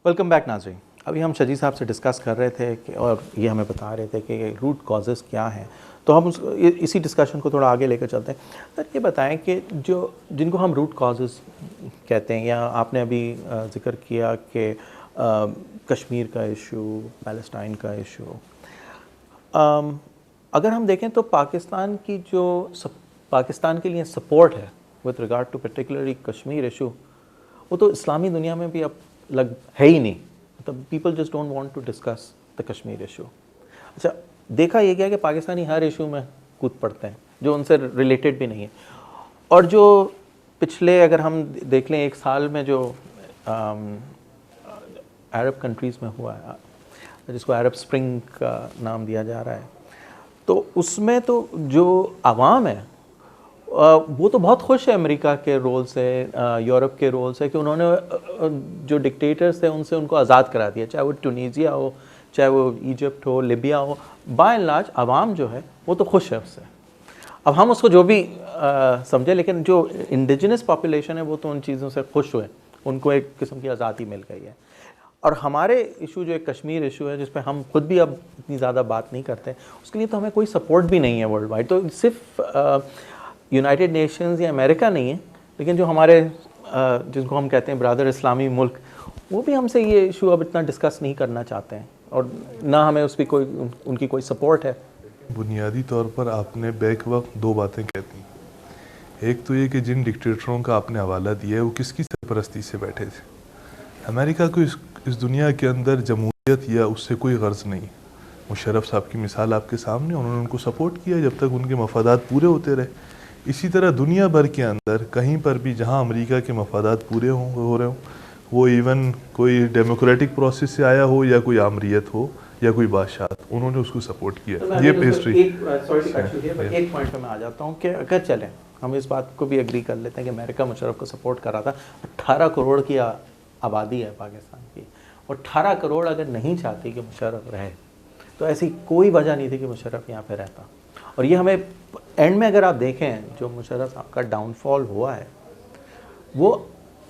Welcome back ناظرین. ابھی ہم شجی صاحب سے ڈسکس کر رہے تھے کہ اور یہ ہمیں بتا رہے تھے کہ روٹ کازز کیا ہیں, تو ہم اسی ڈسکشن کو تھوڑا آگے لے کر چلتے ہیں. سر یہ بتائیں کہ جن کو ہم روٹ کازز کہتے ہیں, یا آپ نے ابھی ذکر کیا کہ کشمیر کا ایشو, پیلسٹائن کا ایشو, اگر ہم دیکھیں تو پاکستان کی پاکستان کے لیے سپورٹ ہے with regard to particularly Kashmir issue, وہ تو اسلامی دنیا میں بھی اب ہے ہی نہیں. مطلب people just don't want to discuss the Kashmir issue. اچھا, دیکھا یہ گیا کہ پاکستانی ہر ایشو میں کود پڑتے ہیں جو ان سے ریلیٹڈ بھی نہیں ہے. اور جو پچھلے اگر ہم دیکھ لیں ایک سال میں جو عرب کنٹریز میں ہوا ہے, جس کو عرب سپرنگ کا نام دیا جا رہا ہے, تو اس میں تو جو عوام ہے وہ تو بہت خوش ہے امریکہ کے رول سے, یورپ کے رول سے, کہ انہوں نے جو ڈکٹیٹرز تھے ان سے ان کو آزاد کرا دیا, چاہے وہ ٹونیزیا ہو, چاہے وہ Egypt who, Libya who. By and large عوام جو ہے وہ تو خوش ہے اس سے. اب ہم اس کو جو بھی سمجھیں, لیکن جو انڈیجنس پاپولیشن ہے وہ تو ان چیزوں سے خوش ہوئے, ان کو ایک قسم کی آزادی مل گئی ہے. اور ہمارے ایشو جو ایک کشمیر ایشو ہے, جس پہ ہم خود بھی اب اتنی زیادہ بات نہیں کرتے, اس کے لیے تو ہمیں کوئی سپورٹ بھی نہیں ہے ورلڈ وائڈ. تو صرف یونائٹڈ نیشنز یا امریکہ نہیں ہے, لیکن جو ہمارے جن کو ہم کہتے ہیں برادر اسلامی ملک, وہ بھی ہم سے یہ ایشو اب اتنا ڈسکس نہیں کرنا چاہتے ہیں, اور نہ ہمیں اس کی ان کی کوئی سپورٹ ہے. بنیادی طور پر آپ نے بیک وقت دو باتیں کہتی ہیں. ایک تو یہ کہ جن ڈکٹیٹروں کا آپ نے حوالہ دیا ہے وہ کس کی سرپرستی سے بیٹھے تھے. امریکہ کو اس دنیا کے اندر جمہوریت یا اس سے کوئی غرض نہیں. مشرف صاحب کی مثال آپ کے سامنے, انہوں نے ان کو سپورٹ کیا جب تک ان کے مفادات پورے ہوتے رہے. اسی طرح دنیا بھر کے اندر کہیں پر بھی جہاں امریکہ کے مفادات پورے ہو رہے ہوں, وہ ایون کوئی ڈیموکریٹک پروسیس سے آیا ہو یا کوئی آمریت ہو یا کوئی بادشاہت, انہوں نے اس کو سپورٹ کیا. یہ ہسٹری. ایک پوائنٹ پہ میں آ جاتا ہوں کہ اگر چلیں ہم اس بات کو بھی اگری کر لیتے ہیں کہ امریکہ مشرف کو سپورٹ کر رہا تھا. 18 کروڑ کی آبادی ہے پاکستان کی, اور 18 کروڑ اگر نہیں چاہتی کہ مشرف رہے, تو ایسی کوئی وجہ نہیں تھی کہ مشرف یہاں پہ رہتا. اور یہ ہمیں اینڈ میں اگر آپ دیکھیں جو مشرف صاحب کا ڈاؤن فال ہوا ہے, وہ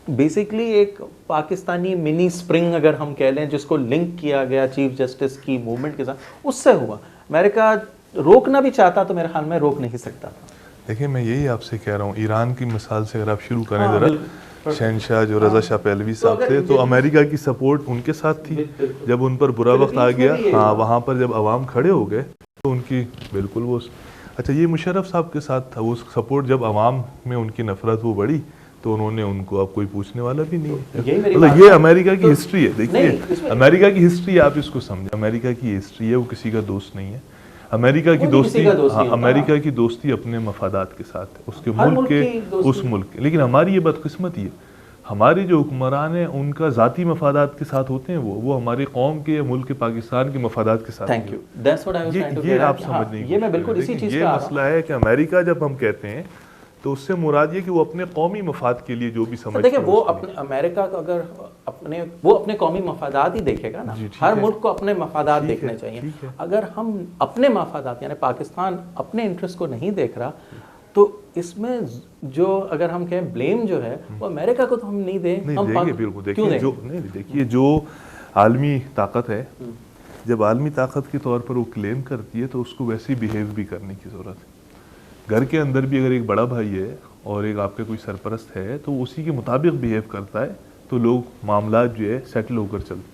بیسکلی ایک پاکستانی منی سپرنگ اگر ہم کہہ لیں, جس کو لنک کیا گیا چیف جسٹس کی موومنٹ کے ساتھ, اس سے ہوا. امریکہ روکنا بھی چاہتا تو میرے خیال میں روک نہیں سکتا تھا. دیکھیں میں یہی آپ سے کہہ رہا ہوں, ایران کی مثال سے اگر آپ شروع کریں ذرا, شہنشاہ جو رضا شاہ پہلوی صاحب تھے, تو امریکہ کی سپورٹ ان کے ساتھ تھی جب ان پر برا وقت آ گیا. ہاں, وہاں پر جب عوام کھڑے ہو گئے تو ان کی بالکل وہ. اچھا, یہ مشرف صاحب کے ساتھ تھا, وہ سپورٹ جب عوام میں ان کی نفرت وہ بڑھی تو انہوں نے ان کو اب کوئی پوچھنے والا بھی نہیں ہے. مطلب یہ امریکہ کی ہسٹری ہے. دیکھیے امریکہ کی ہسٹری آپ اس کو سمجھیں, امریکہ کی ہسٹری ہے, وہ کسی کا دوست نہیں ہے. امریکہ کی دوستی, امریکہ کی دوستی اپنے مفادات کے ساتھ ہے, اس کے ملک کے, اس ملک کے. لیکن ہماری یہ بدقسمتی ہے, ہمارے جو حکمران ہیں ان کا ذاتی مفادات کے ساتھ ہوتے ہیں, وہ ہماری قوم کے, ملک پاکستان کے مفادات کے ساتھ. یہ آپ سمجھنے کی, یہ مسئلہ ہے کہ امریکہ جب ہم کہتے ہیں تو اس سے مراد یہ کہ وہ اپنے قومی مفاد کے لیے جو بھی سمجھتے ہیں. دیکھیں وہ اپنے امریکہ کو اگر وہ اپنے قومی مفادات ہی دیکھے گا نا, ہر ملک کو اپنے مفادات دیکھنے چاہیے. اگر ہم اپنے مفادات, یعنی پاکستان اپنے انٹرسٹ کو نہیں دیکھ رہا, تو اس میں جو اگر ہم کہیں بلیم جو ہے وہ امریکہ کو تو ہم نہیں دیں. دیکھیے جو عالمی طاقت ہے, جب عالمی طاقت کے طور پر وہ کلیم کرتی ہے تو اس کو ویسے بیہیو بھی کرنے کی ضرورت ہے. گھر کے اندر بھی اگر ایک بڑا بھائی ہے اور ایک آپ کے کوئی سرپرست ہے تو اسی کے مطابق بیہیو کرتا ہے تو لوگ معاملات جو ہے سیٹل ہو کر چلتے.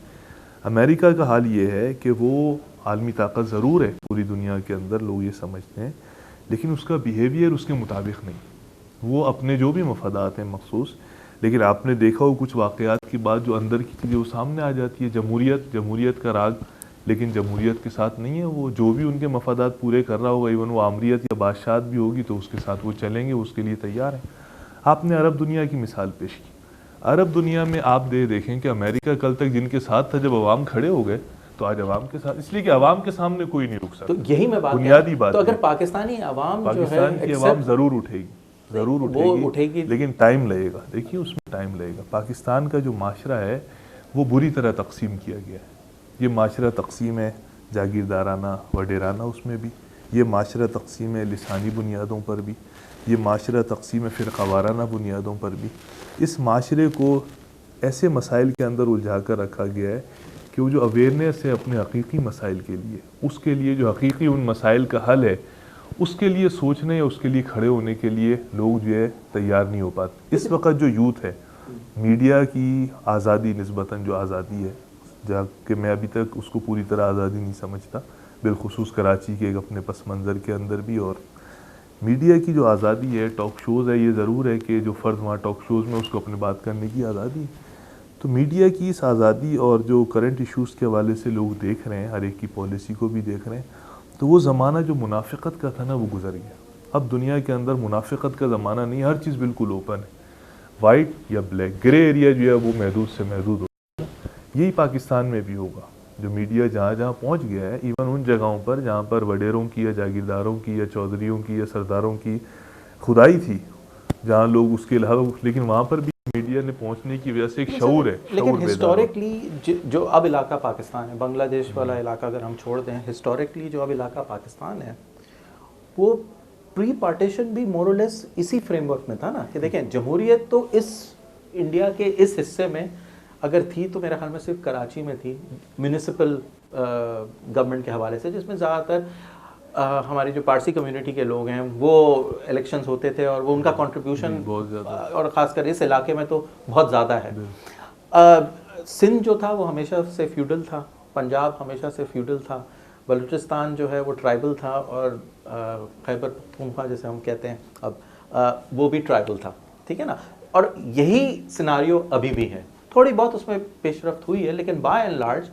امریکہ کا حال یہ ہے کہ وہ عالمی طاقت ضرور ہے پوری دنیا کے اندر, لوگ یہ سمجھتے ہیں, لیکن اس کا بیہیویئر اس کے مطابق نہیں. وہ اپنے جو بھی مفادات ہیں مخصوص, لیکن آپ نے دیکھا ہو کچھ واقعات کے بعد جو اندر کی چیزیں وہ سامنے آ جاتی ہے. جمہوریت کا راگ, لیکن جمہوریت کے ساتھ نہیں ہے. وہ جو بھی ان کے مفادات پورے کر رہا ہوگا, ایون وہ آمریت یا بادشاہت بھی ہوگی تو اس کے ساتھ وہ چلیں گے, اس کے لیے تیار ہیں. آپ نے عرب دنیا کی مثال پیش کی. عرب دنیا میں آپ دیکھیں کہ امریکہ کل تک جن کے ساتھ تھا, جب عوام کھڑے ہو گئے تو آج عوام کے ساتھ, اس لیے کہ عوام کے سامنے کوئی نہیں رک سکتا. تو یہی میں بنیادی بات. تو اگر پاکستانی عوام پاکستان کی عوام ضرور اٹھے گی, لیکن ٹائم لگے گا. دیکھیے اس میں ٹائم لگے گا. پاکستان کا جو معاشرہ ہے وہ بری طرح تقسیم کیا گیا ہے. یہ معاشرہ تقسیم ہے جاگیردارانہ وڈیرانہ, اس میں بھی یہ معاشرہ تقسیم ہے لسانی بنیادوں پر بھی, یہ معاشرہ تقسیم ہے فرقہ وارانہ بنیادوں پر بھی. اس معاشرے کو ایسے مسائل کے اندر الجھا کر رکھا گیا ہے کہ وہ جو اویئرنیس ہے اپنے حقیقی مسائل کے لیے، اس کے لیے جو حقیقی ان مسائل کا حل ہے اس کے لیے سوچنے یا اس کے لیے کھڑے ہونے کے لیے لوگ جو ہے تیار نہیں ہو پاتے۔ اس وقت جو یوتھ ہے، میڈیا کی آزادی نسبتاً جو آزادی ہے، جہاں کہ میں ابھی تک اس کو پوری طرح آزادی نہیں سمجھتا، بالخصوص کراچی کے ایک اپنے پس منظر کے اندر بھی، اور میڈیا کی جو آزادی ہے، ٹاک شوز ہے، یہ ضرور ہے کہ جو فرد وہاں ٹاک شوز میں اس کو اپنی بات کرنے کی آزادی ہے، تو میڈیا کی اس آزادی اور جو کرنٹ ایشوز کے حوالے سے لوگ دیکھ رہے ہیں، ہر ایک کی پالیسی کو بھی دیکھ رہے ہیں، تو وہ زمانہ جو منافقت کا تھا نا وہ گزر گیا۔ اب دنیا کے اندر منافقت کا زمانہ نہیں، ہر چیز بالکل اوپن ہے، وائٹ یا بلیک، گرے ایریا جو ہے وہ محدود سے محدود ہوگا۔ یہی پاکستان میں بھی ہوگا، جو میڈیا جہاں جہاں پہنچ گیا ہے، ایون ان جگہوں پر جہاں پر وڈیروں کی یا جاگیرداروں کی یا چودھریوں کی یا سرداروں کی خدائی تھی، جہاں لوگ اس کے علاوہ، لیکن وہاں پر بھی میڈیا نے پہنچنے کی وجہ سے ایک شعور ہے۔ لیکن ہسٹوریکلی جو اب علاقہ پاکستان ہے، بنگلہ دیش والا علاقہ اگر ہم چھوڑ دیں، ہسٹوریکلی جو اب علاقہ پاکستان ہے وہ پری پارٹیشن بھی مور اور لیس اسی فریم ورک میں تھا نا، کہ دیکھیں جمہوریت تو اس انڈیا کے اس حصے میں اگر تھی تو میرے خیال میں صرف کراچی میں تھی، میونسپل گورنمنٹ کے حوالے سے، جس میں زیادہ تر ہماری جو پارسی کمیونٹی کے لوگ ہیں وہ الیکشنز ہوتے تھے اور وہ ان کا کنٹریبیوشن اور خاص کر اس علاقے میں تو بہت زیادہ ہے۔ سندھ جو تھا وہ ہمیشہ سے فیوڈل تھا، پنجاب ہمیشہ سے فیوڈل تھا، بلوچستان جو ہے وہ ٹرائبل تھا، اور خیبر پختونخوا جیسے ہم کہتے ہیں اب وہ بھی ٹرائبل تھا، ٹھیک ہے نا، اور یہی سیناریو ابھی بھی ہے، تھوڑی بہت اس میں پیش رفت ہوئی ہے لیکن by and large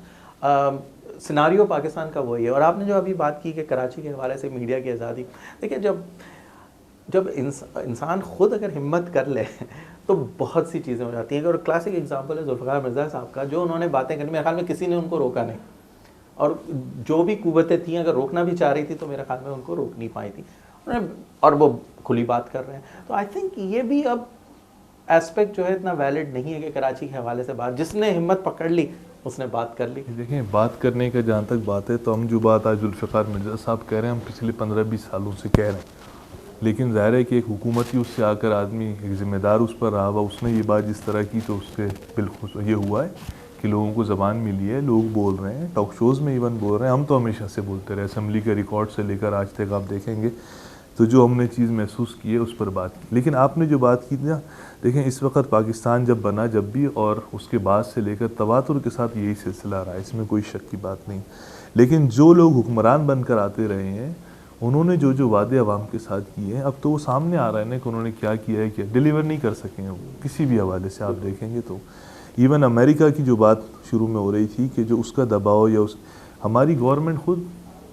scenario Pakistan کا وہی ہے۔ اور آپ نے جو ابھی بات کی کہ کراچی کے حوالے سے میڈیا کی آزادی، دیکھیں جب انسان خود اگر ہمت کر لے تو بہت سی چیزیں ہو جاتی ہیں، اور کلاسک ایگزامپل ہے ذوالفقار مرزا صاحب کا، جو انہوں نے باتیں کرنی، میرے خیال میں کسی نے ان کو روکا نہیں، اور جو بھی قوتیں تھیں اگر روکنا بھی چاہ رہی تھی تو میرے خیال میں ان کو روک نہیں پائی تھی، اور وہ کھلی بات کر رہے ہیں۔ تو آئی تھنک یہ بھی اب ایسپیکٹ جو ہے اتنا ویلڈ نہیں ہے کہ کراچی کے حوالے سے بات، جس نے ہمت پکڑ لی اس نے بات کر لی۔ دیکھیں بات کرنے کا جہاں تک بات ہے، تو ہم جو بات آج ذوالفقار مرزا صاحب کہہ رہے ہیں، ہم پچھلے 15-20 سالوں سے کہہ رہے ہیں، لیکن ظاہر ہے کہ ایک حکومت ہی اس سے آ کر آدمی ایک ذمہ دار اس پر رہا ہوا، اس نے یہ بات جس طرح کی تو اس سے بالخصوص یہ ہوا ہے کہ لوگوں کو زبان ملی ہے، لوگ بول رہے ہیں، ٹاک شوز میں ایون بول رہے ہیں، ہم تو ہمیشہ سے بولتے رہے، اسمبلی کے ریکارڈ سے لے کر آج تک آپ دیکھیں گے تو جو ہم نے چیز محسوس کی ہے اس پر بات کی۔ لیکن آپ نے جو بات کی نا، دیکھیں اس وقت پاکستان جب بنا، جب بھی، اور اس کے بعد سے لے کر تواتر کے ساتھ یہی سلسلہ رہا ہے، اس میں کوئی شک کی بات نہیں، لیکن جو لوگ حکمران بن کر آتے رہے ہیں انہوں نے جو وعدے عوام کے ساتھ کیے ہیں، اب تو وہ سامنے آ رہا ہے نا کہ انہوں نے کیا کیا ہے، کیا ڈیلیور نہیں کر سکے ہیں وہ کسی بھی حوالے سے۔ آپ دیکھیں گے تو ایون امریکہ کی جو بات شروع میں ہو رہی تھی کہ جو اس کا دباؤ یا ہماری گورنمنٹ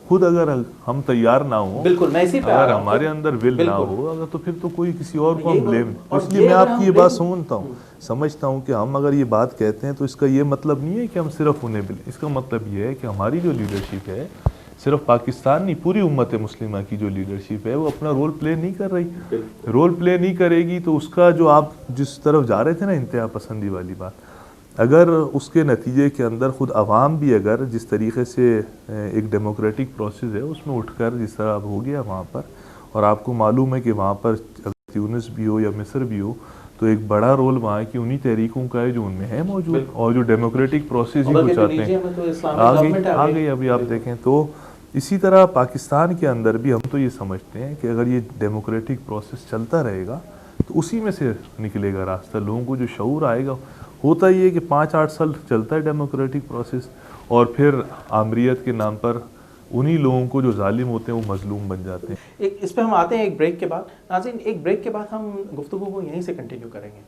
خود اگر ہم تیار نہ ہوں، بالکل میں اسی پہ اگر ہمارے اندر ول نہ ہو، اگر تو پھر تو کوئی کسی اور کو ہم بلیم، اس لیے میں آپ کی یہ بات سمجھتا ہوں کہ ہم اگر یہ بات کہتے ہیں تو اس کا یہ مطلب نہیں ہے کہ ہم صرف انہیں بلیم، اس کا مطلب یہ ہے کہ ہماری جو لیڈرشپ ہے، صرف پاکستان نہیں پوری امت مسلمہ کی جو لیڈرشپ ہے وہ اپنا رول پلے نہیں کر رہی، رول پلے نہیں کرے گی تو اس کا جو آپ جس طرف جا رہے تھے نا انتہا پسندی والی بات، اگر اس کے نتیجے کے اندر خود عوام بھی اگر جس طریقے سے ایک ڈیموکریٹک پروسیس ہے اس میں اٹھ کر جس طرح اب ہو گیا وہاں پر، اور آپ کو معلوم ہے کہ وہاں پر تیونس بھی ہو یا مصر بھی ہو تو ایک بڑا رول وہاں کی انہی تحریکوں کا ہے جو ان میں ہے موجود، اور جو ڈیموکریٹک پروسیس ہی کو چاہتے ہیں آ گئی ابھی آپ دیکھیں تو اسی طرح پاکستان کے اندر بھی ہم تو یہ سمجھتے ہیں کہ اگر یہ ڈیموکریٹک پروسیس چلتا رہے گا تو اسی میں سے نکلے گا راستہ، لوگوں کو جو شعور آئے گا۔ ہوتا یہ ہے کہ 5-8 سال چلتا ہے ڈیموکریٹک پروسیس، اور پھر آمریت کے نام پر انہی لوگوں کو جو ظالم ہوتے ہیں وہ مظلوم بن جاتے ہیں۔ اس پہ ہم آتے ہیں ایک بریک کے بعد۔ ناظرین ایک بریک کے بعد ہم گفتگو کو یہیں سے کنٹینیو کریں گے۔